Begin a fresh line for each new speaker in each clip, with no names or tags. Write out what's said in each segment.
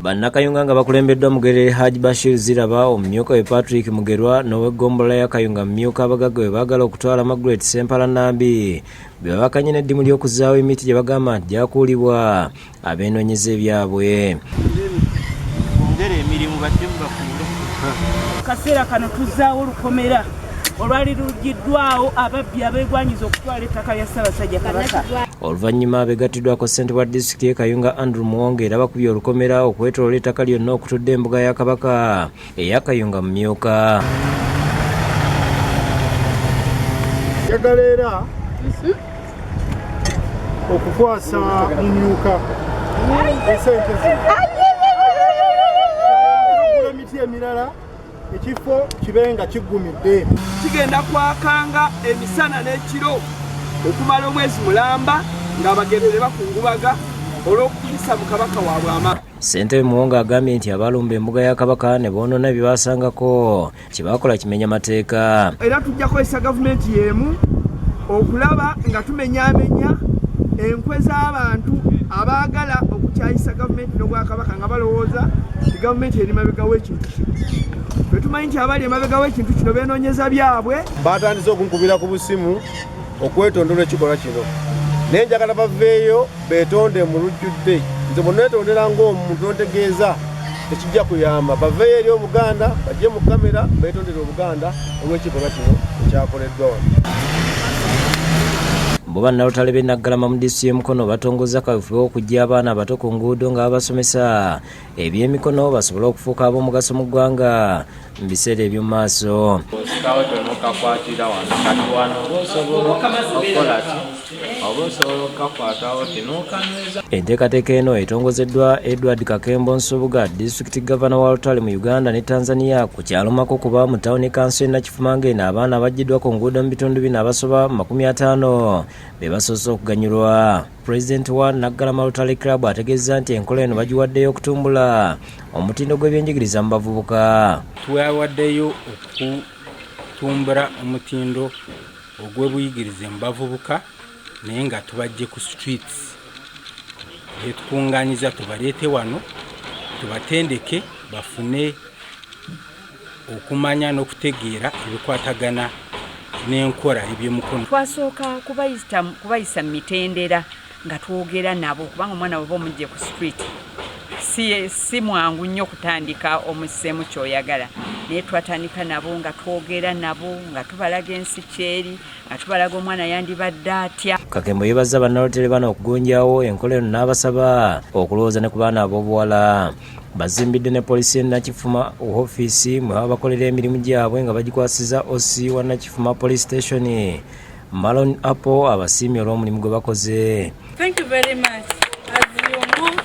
Bannakayunga nga bakulembeddwa Mugerere Haji Bashir Ziraba, omumyuka we Patrick Mugerwa n'ow'eggombolola ya Kayunga mumyuka abagagga we baagala okutwala Margaret Sempala Nambi be babakanye n'eddimu ly'okuzaawo emiti gye bagamba nti gyakuulibwa abeenoonyeza ebyabwe.
Kaseera kano tuzaawo olukomera olwali lugiddwawo ababbi abeegwanyiza okutwala ettaka lya Ssaabasajja Kabaka.
Oluvannyuma beegattiddwako ssente wa disitulikiti y'e Kayunga Andrew Muwonge era bakubye olukomera okwetooloola ettaka lyonna okutudde embuga ya Kabaka eya Kayunga mumyuka.
Njagala era okukwasa mumyuka esente emiti emirala ekifo kibenga kiggumidde.
Kigenda kwakanga emisana n'ekiro okumala omwezi mulamba ng'abagenyi bakungubaga olw'okuyisa mu Kabaka waabwe ama.
Ssentebe Muwonge agambye nti abalumba embuga ya Kabaka ne boonoona bye baasangako kibaakola kimenya mateeka.
Era tujja kukozesa gavumenti y'emu okulaba nga tumenyaamenya enkwe z'abantu abaagala okukyayisa gavumenti n'Obwakabaka nga balowooza nti gavumenti eri mabega w'ekintu kino. Ffe tumanyi nti abali emabega w'ekintu kino beenoonyeza byabwe.
Baatandise okunkubira ku busimu okwetondola ekikolwa kino. Naye njagala baveeyo beetonde mu lujjudde. Nze bwe neetondera ng'omuntu ontegeeza tekijja kuyamba. Baveeyo eri Obuganda, bajje mu kamera beetondere Obuganda olw'ekikolwa kino ekyakoleddwa wano.
Bo bannalutale b'e Naggalama mu disitulikiti y'e Mukono batongozza kaweefube okujja abaana abato ku nguudo nga babasomesa eby'emikono basobole okufuuka ab'omugaso mu ggwanga mu biseera eby'omu maaso. Enteekateeka eno etongozeddwa Edward Kakembo Nsubuga, disitulikiti gavana wa Lutale mu Uganda ne Tanzania ku kyalo Makokuba mu tawuni kanso y'e Nakifuma ng'eno abaana abaggiddwa ku nguudo mu bitundu bino abasoba 50 be basoose okuganyulwa. Pulezidenti wa Naggalama Lutale Club ategeezza nti enkola eno bagiwaddeyo okutumbula omutindo gw'ebyenjigiriza mu bavubuka.
Twawaddeyo okutumbula omutindo ogw'obuyigirize mu bavubuka naye nga tubajje ku streets. Tukungaanyiza tubaleete wano tubatendeke bafune okumanya n'okutegeera ebikwatagana n'enkola eby'emikono.
Twasooka kubayisa mu mitendera nga twogera nabo kubanga omwana bw'oba omugye ku street si mwangu nnyo kutandika omuseemu ky'oyagala, naye twatandika nabo nga twogera nabo nga tubalaga ensi kyeri nga tubalaga omwana yandibadde atya.
Kakembo yeebazza bannalutale bano okugonjaawo enkola eno n'abasaba okulowooza ne ku baana ab'obuwala. Bazimbidde ne poliisi y'e Nakifuma ofiisi mwe baba bakolera emirimu gyabwe nga bagikwasiza OC wa Nakifuma Police Station Malon Apple abasiimye olw'omulimu gwe bakoze.
Thank you very much. As you move,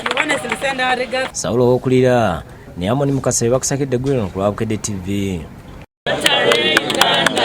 you want us to send our regards.
Saulo Okulira ne Amoni Mukasa bakusakidde Gwino ku Lwabukedde TV.